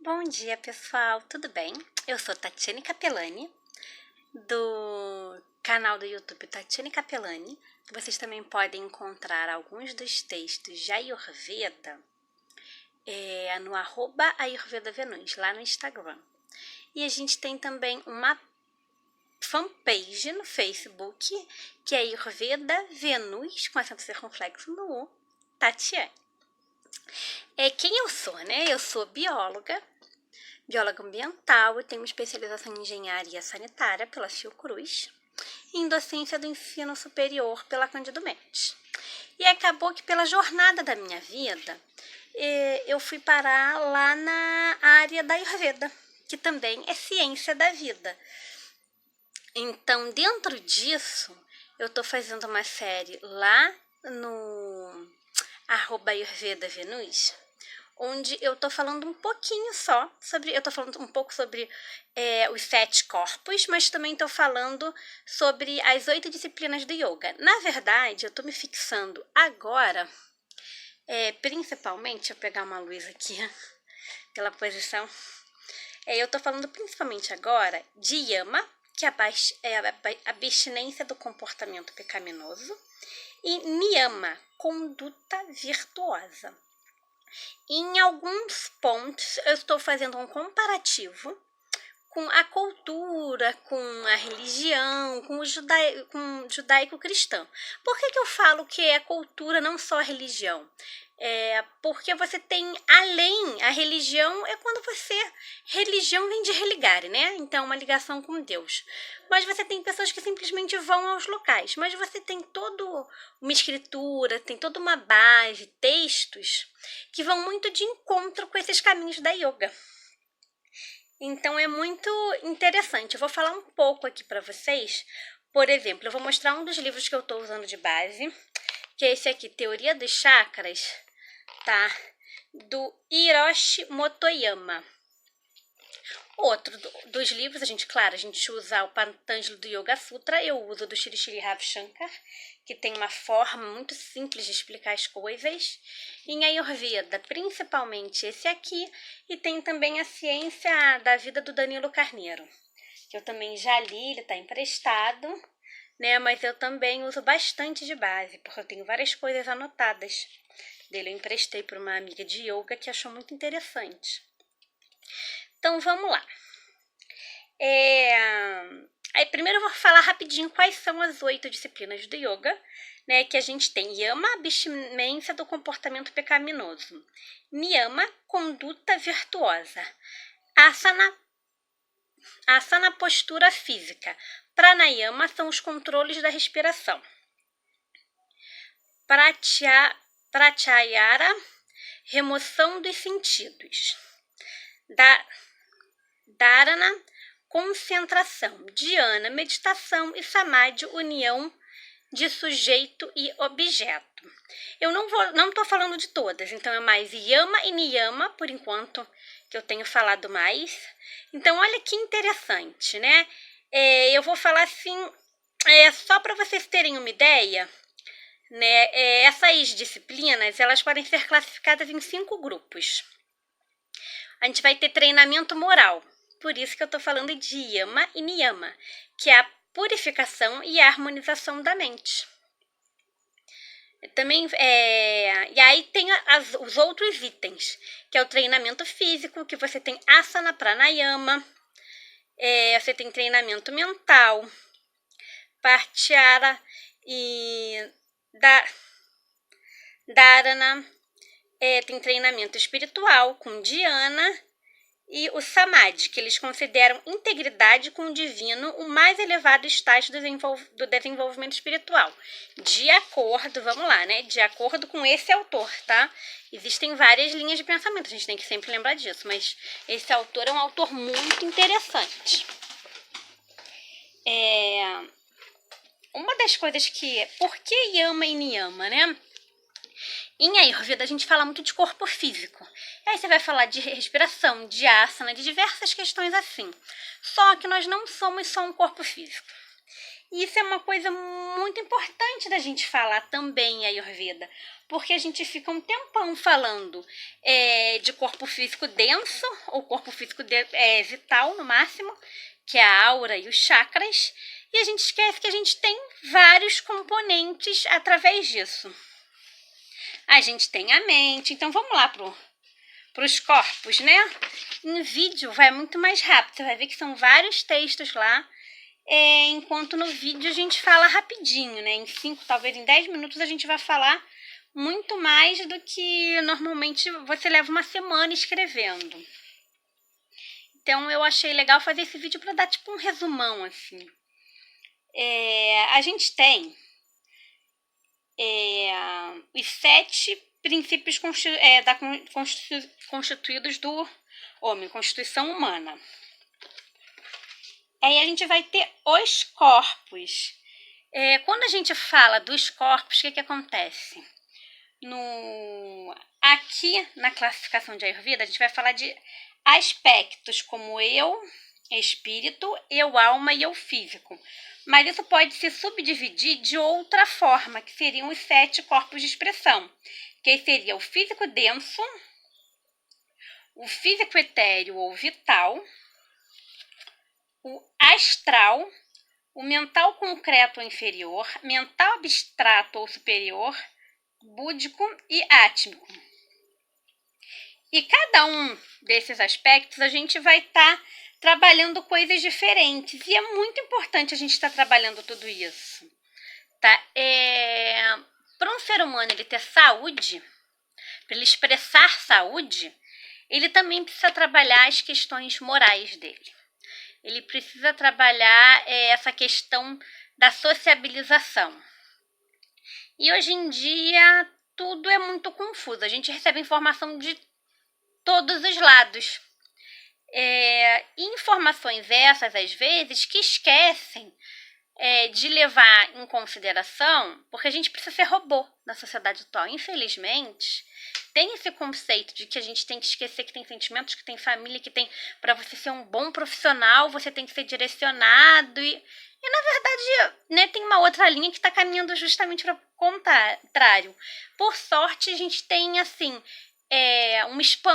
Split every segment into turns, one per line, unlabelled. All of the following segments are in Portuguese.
Bom dia, pessoal, tudo bem? Eu sou Tatiane Capelani, do canal do YouTube Tatiane Capelani. Vocês também podem encontrar alguns dos textos de Ayurveda no @AyurvedaVenus, lá no Instagram. E a gente tem também uma fanpage no Facebook, que é Ayurveda Venus, com acento circunflexo no U, Tatiane. Quem eu sou, né? Eu sou bióloga ambiental e tenho uma especialização em engenharia sanitária pela Fiocruz e em docência do ensino superior pela Cândido Mendes. E acabou que pela jornada da minha vida, eu fui parar lá na área da Ayurveda, que também é ciência da vida. Então, dentro disso, eu estou fazendo uma série lá no @AyurvedaVenus, onde eu tô falando um pouquinho só sobre... Eu tô falando um pouco sobre os 7 corpos, mas também tô falando sobre as 8 disciplinas do yoga. Na verdade, eu tô me fixando agora, principalmente... Deixa eu pegar uma luz aqui, pela posição. Eu tô falando principalmente agora de Yama, que é a abstinência do comportamento pecaminoso, e Niyama, conduta virtuosa. Em alguns pontos, eu estou fazendo um comparativo com a cultura, com a religião, com o judaico-cristão. Por que eu falo que é cultura, não só a religião? Porque você tem, além, a religião é quando você... Religião vem de religare, né? Então, uma ligação com Deus. Mas você tem pessoas que simplesmente vão aos locais. Mas você tem toda uma escritura, tem toda uma base, textos, que vão muito de encontro com esses caminhos da yoga. Então, é muito interessante. Eu vou falar um pouco aqui para vocês. Por exemplo, eu vou mostrar um dos livros que eu estou usando de base, que é esse aqui, Teoria dos Chakras, tá? Do Hiroshi Motoyama. Outro dos livros, a gente usa o Patanjali do Yoga Sutra, eu uso do Shri Shri Ravi Shankar, que tem uma forma muito simples de explicar as coisas. Em Ayurveda, principalmente esse aqui, e tem também a Ciência da Vida do Danilo Carneiro, que eu também já li, ele está emprestado, né? Mas eu também uso bastante de base, porque eu tenho várias coisas anotadas dele. Eu emprestei para uma amiga de yoga que achou muito interessante. Então, vamos lá. Aí, primeiro eu vou falar rapidinho quais são as 8 disciplinas do yoga, né? Que a gente tem Yama, abstinência do comportamento pecaminoso. Niyama, conduta virtuosa. Asana, postura física. Pranayama são os controles da respiração. Pratyahara, remoção dos sentidos. Dharana, concentração. Dhyana, meditação. E Samadhi, união de sujeito e objeto. Eu não estou falando de todas, então é mais Yama e Niyama, por enquanto, que eu tenho falado mais. Então, olha que interessante, né? Eu vou falar assim, só para vocês terem uma ideia, né? Essas disciplinas, elas podem ser classificadas em 5 grupos. A gente vai ter treinamento moral, por isso que eu estou falando de Yama e Niyama, que é a purificação e a harmonização da mente. Também, e aí tem os outros itens, que é o treinamento físico, que você tem Asana, Pranayama, você tem treinamento mental, Pratyahara e Dharana, tem treinamento espiritual com Dhyana e o Samadhi, que eles consideram integridade com o divino o mais elevado estágio do desenvolvimento espiritual. De acordo, vamos lá, né? De acordo com esse autor, tá? Existem várias linhas de pensamento, a gente tem que sempre lembrar disso, mas esse autor é um autor muito interessante. Uma das coisas que... Por que Yama e Niyama, né? Em Ayurveda, a gente fala muito de corpo físico. Aí você vai falar de respiração, de asana, de diversas questões assim. Só que nós não somos só um corpo físico. E isso é uma coisa muito importante da gente falar também, Ayurveda, porque a gente fica um tempão falando de corpo físico denso, ou corpo físico vital no máximo, que é a aura e os chakras, e a gente esquece que a gente tem vários componentes através disso. A gente tem a mente, então vamos lá para os corpos, né? Em vídeo vai muito mais rápido, você vai ver que são vários textos lá, enquanto no vídeo a gente fala rapidinho, né? Em 5, talvez em 10 minutos a gente vai falar muito mais do que normalmente você leva uma semana escrevendo. Então eu achei legal fazer esse vídeo para dar tipo um resumão assim. A gente tem os 7 princípios constituídos do homem, Constituição Humana. Aí a gente vai ter os corpos. Quando a gente fala dos corpos, o que acontece? Aqui na classificação de Ayurveda, a gente vai falar de aspectos como eu, espírito, eu, alma e eu, físico. Mas isso pode se subdividir de outra forma, que seriam os 7 corpos de expressão. Que seria o físico denso, o físico etéreo ou vital, o astral, o mental concreto ou inferior, mental abstrato ou superior, búdico e átmico. E cada um desses aspectos a gente vai estar trabalhando coisas diferentes. E é muito importante a gente estar trabalhando tudo isso. Tá? Para um ser humano ele ter saúde, para ele expressar saúde, ele também precisa trabalhar as questões morais dele. Ele precisa trabalhar essa questão da sociabilização. E hoje em dia tudo é muito confuso. A gente recebe informação de todos os lados. Informações essas, às vezes, que esquecem de levar em consideração, porque a gente precisa ser robô na sociedade atual. Infelizmente, tem esse conceito de que a gente tem que esquecer que tem sentimentos, que tem família, que tem... Para você ser um bom profissional, você tem que ser direcionado. E na verdade, né, tem uma outra linha que está caminhando justamente para o contrário. Por sorte, a gente tem, assim...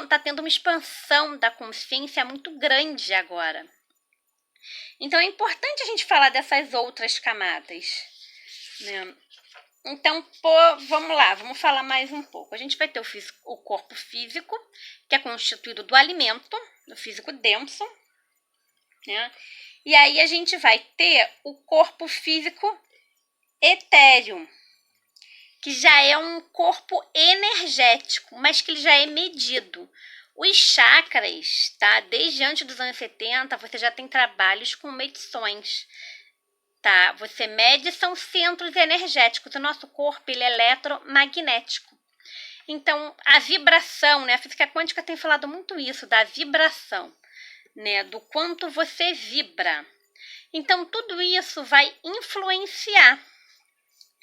tá tendo uma expansão da consciência muito grande agora. Então é importante a gente falar dessas outras camadas, né? Então, vamos lá, vamos falar mais um pouco. A gente vai ter o corpo físico, que é constituído do alimento, do físico denso, né? E aí a gente vai ter o corpo físico etéreo, que já é um corpo energético, mas que ele já é medido. Os chakras, tá? Desde antes dos anos 70, você já tem trabalhos com medições, tá? Você mede, são centros energéticos. O nosso corpo, ele é eletromagnético. Então, a vibração, né? A física quântica tem falado muito isso, da vibração, né? Do quanto você vibra. Então, tudo isso vai influenciar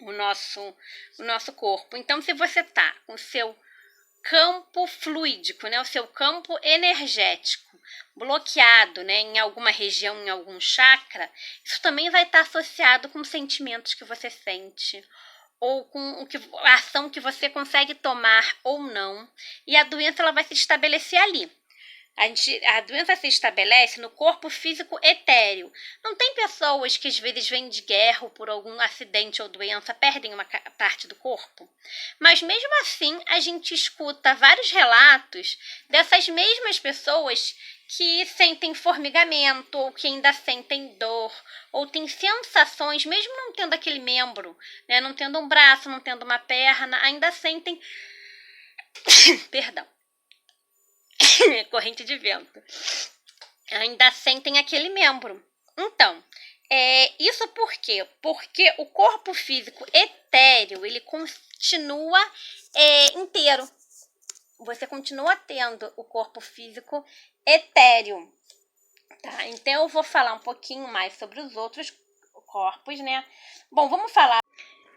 o nosso corpo. Então, se você tá com o seu campo fluídico, né, o seu campo energético bloqueado, né, em alguma região, em algum chakra, isso também vai estar associado com sentimentos que você sente, ou com a ação que você consegue tomar ou não, e a doença ela vai se estabelecer ali. A doença se estabelece no corpo físico etéreo. Não tem pessoas que às vezes vêm de guerra ou por algum acidente ou doença, perdem uma parte do corpo? Mas mesmo assim, a gente escuta vários relatos dessas mesmas pessoas que sentem formigamento, ou que ainda sentem dor, ou têm sensações, mesmo não tendo aquele membro, né, não tendo um braço, não tendo uma perna, ainda sentem... Perdão. Corrente de vento. Ainda sentem aquele membro. Então, isso por quê? Porque o corpo físico etéreo, ele continua inteiro. Você continua tendo o corpo físico etéreo. Tá? Então, eu vou falar um pouquinho mais sobre os outros corpos, né? Bom, vamos falar...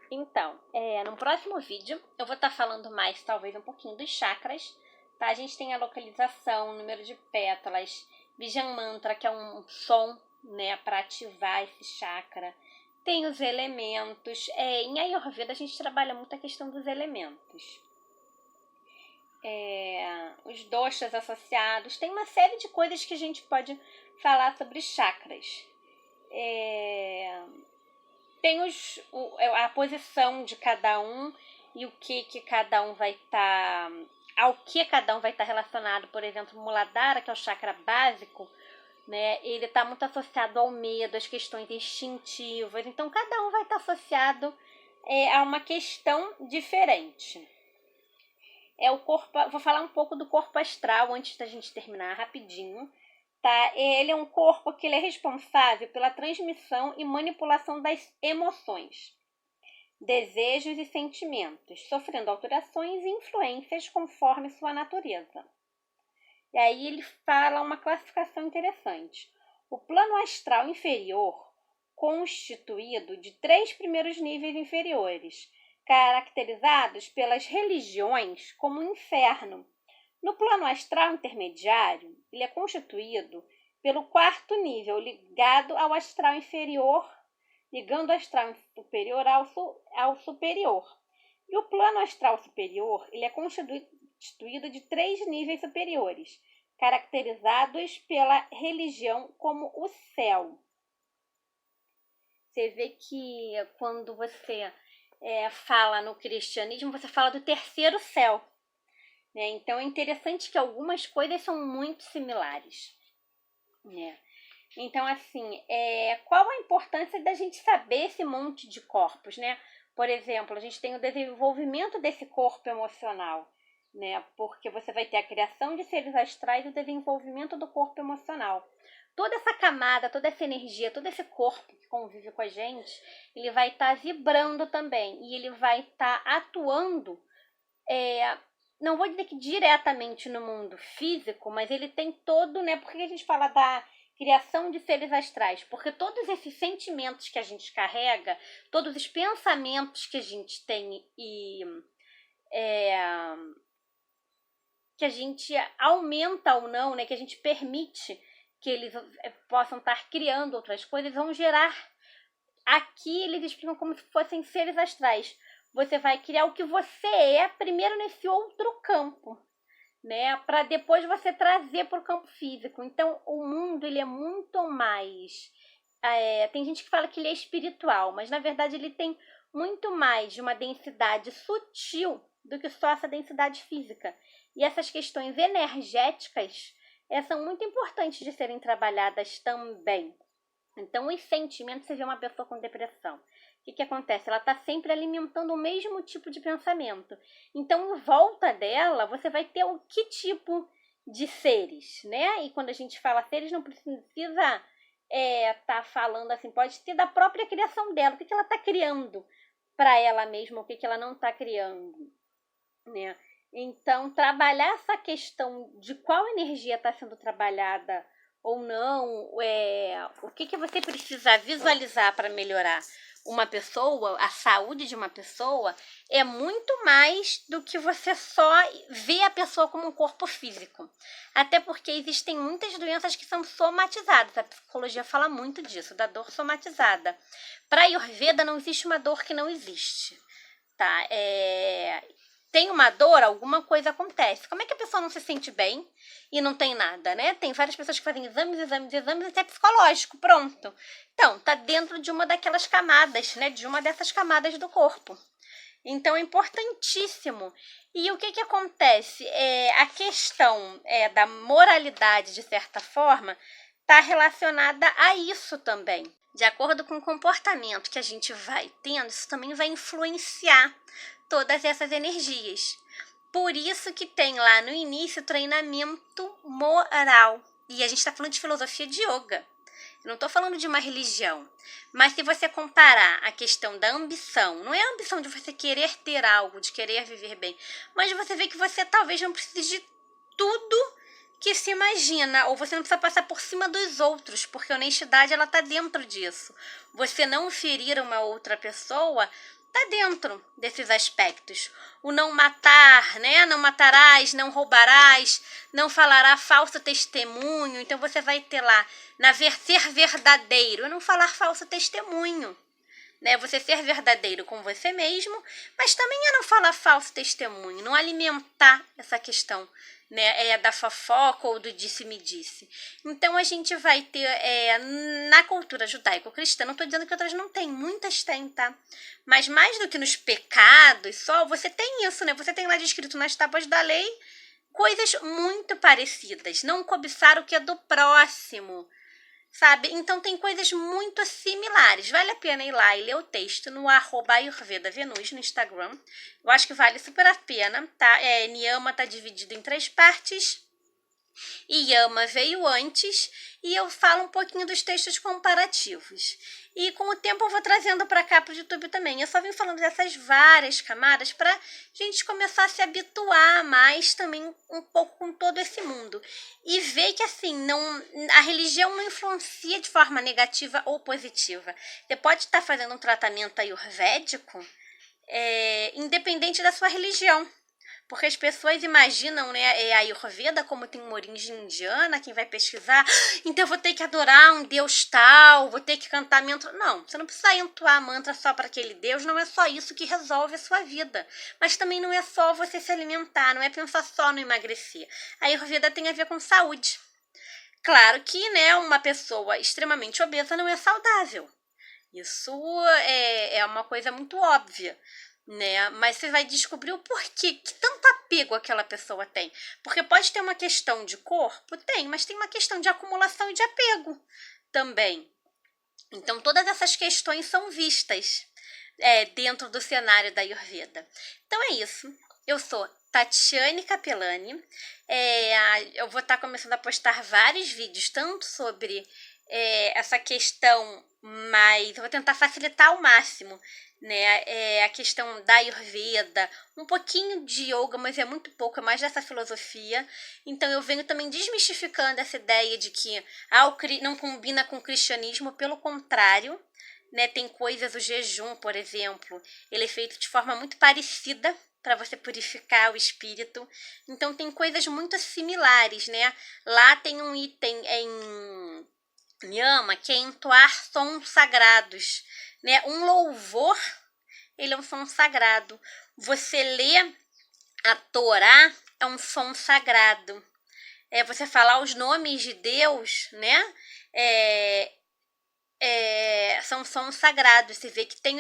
Então, no próximo vídeo, eu vou estar falando mais, talvez, um pouquinho dos chakras. Tá? A gente tem a localização, o número de pétalas, Bijan Mantra, que é um som, né, para ativar esse chakra. tem os elementos. Em Ayurveda a gente trabalha muito a questão dos elementos. Os doshas associados. Tem uma série de coisas que a gente pode falar sobre chakras. Tem a posição de cada um e o que cada um vai estar... ao que cada um vai estar relacionado. Por exemplo, o Muladhara, que é o chakra básico, né? Ele está muito associado ao medo, às questões instintivas. Então, cada um vai estar associado a uma questão diferente. O corpo, vou falar um pouco do corpo astral antes da gente terminar rapidinho. Tá? Ele é um corpo que ele é responsável pela transmissão e manipulação das emoções, desejos e sentimentos, sofrendo alterações e influências conforme sua natureza. E aí ele fala uma classificação interessante. O plano astral inferior, constituído de 3 primeiros níveis inferiores, caracterizados pelas religiões como o inferno. No plano astral intermediário, ele é constituído pelo 4º nível, ligado ao astral inferior, ligando o astral superior ao superior. E o plano astral superior, ele é constituído de 3 níveis superiores, caracterizados pela religião como o céu. Você vê que quando você fala no cristianismo, você fala do 3º céu. Né? Então é interessante que algumas coisas são muito similares. Né? Então, assim, qual a importância da gente saber esse monte de corpos? Né? Por exemplo, a gente tem o desenvolvimento desse corpo emocional, né? Porque você vai ter a criação de seres astrais e o desenvolvimento do corpo emocional. Toda essa camada, toda essa energia, todo esse corpo que convive com a gente, ele vai estar vibrando também. E ele vai estar atuando, não vou dizer que diretamente no mundo físico, mas ele tem todo, né? Por que a gente fala da criação de seres astrais? Porque todos esses sentimentos que a gente carrega, todos os pensamentos que a gente tem e que a gente aumenta ou não, né? Que a gente permite que eles possam estar criando outras coisas, vão gerar. Aqui eles explicam como se fossem seres astrais. Você vai criar o que você é primeiro nesse outro campo, né? Para depois você trazer para o campo físico. Então, o mundo ele é muito mais... tem gente que fala que ele é espiritual, mas na verdade ele tem muito mais de uma densidade sutil do que só essa densidade física. E essas questões energéticas são muito importantes de serem trabalhadas também. Então, os sentimentos, você vê uma pessoa com depressão. O que acontece? Ela está sempre alimentando o mesmo tipo de pensamento. Então, em volta dela, você vai ter que tipo de seres, né? E quando a gente fala seres, não precisa tá falando assim, pode ter da própria criação dela. O que ela está criando para ela mesma, o que ela não está criando, né? Então, trabalhar essa questão de qual energia está sendo trabalhada ou não, o que você precisa visualizar para melhorar uma pessoa, a saúde de uma pessoa, é muito mais do que você só ver a pessoa como um corpo físico. Até porque existem muitas doenças que são somatizadas. A psicologia fala muito disso, da dor somatizada. Para a Ayurveda não existe uma dor que não existe. Tá? Tem uma dor, alguma coisa acontece. Como é que a pessoa não se sente bem e não tem nada, né? Tem várias pessoas que fazem exames, até psicológico, pronto. Então, tá dentro de uma daquelas camadas, né? De uma dessas camadas do corpo. Então, é importantíssimo. E o que acontece? A questão da moralidade, de certa forma, está relacionada a isso também. De acordo com o comportamento que a gente vai tendo, isso também vai influenciar todas essas energias. Por isso que tem lá no início treinamento moral. E a gente está falando de filosofia de yoga. Eu não estou falando de uma religião. Mas se você comparar a questão da ambição, não é a ambição de você querer ter algo, de querer viver bem, mas de você ver que você talvez não precise de tudo que se imagina, ou você não precisa passar por cima dos outros, porque a honestidade ela está dentro disso. Você não ferir uma outra pessoa está dentro desses aspectos. O não matar, né? Não matarás, não roubarás, não falará falso testemunho. Então você vai ter lá, ser verdadeiro, não falar falso testemunho. né? Você ser verdadeiro com você mesmo, mas também é não falar falso testemunho, não alimentar essa questão, né, da fofoca ou do disse-me-disse. Então a gente vai ter na cultura judaico-cristã, não estou dizendo que outras não tem, muitas têm, tá? Mas mais do que nos pecados só, você tem isso, né? Você tem lá descrito nas tábuas da lei coisas muito parecidas. Não cobiçar o que é do próximo, sabe? Então tem coisas muito similares. Vale a pena ir lá e ler o texto no @ayurvedavenus no Instagram. Eu acho que vale super a pena, tá? Niyama tá dividido em 3 partes. E Yama veio antes, e eu falo um pouquinho dos textos comparativos. E com o tempo eu vou trazendo para cá para o YouTube também. Eu só vim falando dessas várias camadas para a gente começar a se habituar mais também um pouco com todo esse mundo. E ver que assim, a religião não influencia de forma negativa ou positiva. Você pode estar fazendo um tratamento ayurvédico independente da sua religião. Porque as pessoas imaginam, né, a Ayurveda como tem uma origem indiana, quem vai pesquisar, então eu vou ter que adorar um deus tal, vou ter que cantar mantra. Não, você não precisa entoar mantra só para aquele deus, não é só isso que resolve a sua vida. Mas também não é só você se alimentar, não é pensar só no emagrecer. A Ayurveda tem a ver com saúde. Claro que, né, uma pessoa extremamente obesa não é saudável. Isso é uma coisa muito óbvia, né? Mas você vai descobrir o porquê, que tanto apego aquela pessoa tem. Porque pode ter uma questão de corpo, tem, mas tem uma questão de acumulação e de apego também. Então todas essas questões são vistas dentro do cenário da Ayurveda. Então é isso. Eu sou Tatiane Capelani. Eu vou estar começando a postar vários vídeos, tanto sobre essa questão, mas eu vou tentar facilitar ao máximo, né? A questão da Ayurveda, um pouquinho de yoga, mas é muito pouco, é mais dessa filosofia. Então eu venho também desmistificando essa ideia de que não combina com o cristianismo, pelo contrário, né? Tem coisas, o jejum, por exemplo, ele é feito de forma muito parecida para você purificar o espírito. Então tem coisas muito similares, né? Lá tem um item em Niyama, que é entoar sons sagrados, né? Um louvor, ele é um som sagrado. Você lê a Torá, é um som sagrado. Você falar os nomes de Deus, né? São sons sagrados. Você vê que tem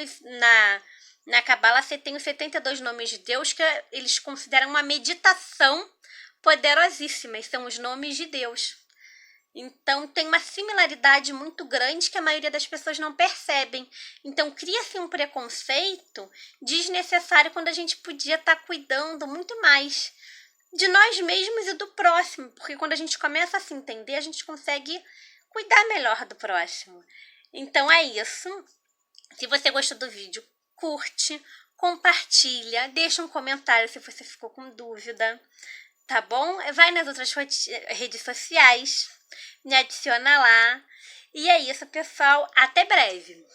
na Cabala, você tem os 72 nomes de Deus, que eles consideram uma meditação poderosíssima, e são os nomes de Deus. Então, tem uma similaridade muito grande que a maioria das pessoas não percebem. Então, cria-se um preconceito desnecessário quando a gente podia estar cuidando muito mais de nós mesmos e do próximo. Porque quando a gente começa a se entender, a gente consegue cuidar melhor do próximo. Então, é isso. Se você gostou do vídeo, curte, compartilha, deixa um comentário se você ficou com dúvida, tá bom? Vai nas outras redes sociais, me adiciona lá. E é isso, pessoal. Até breve!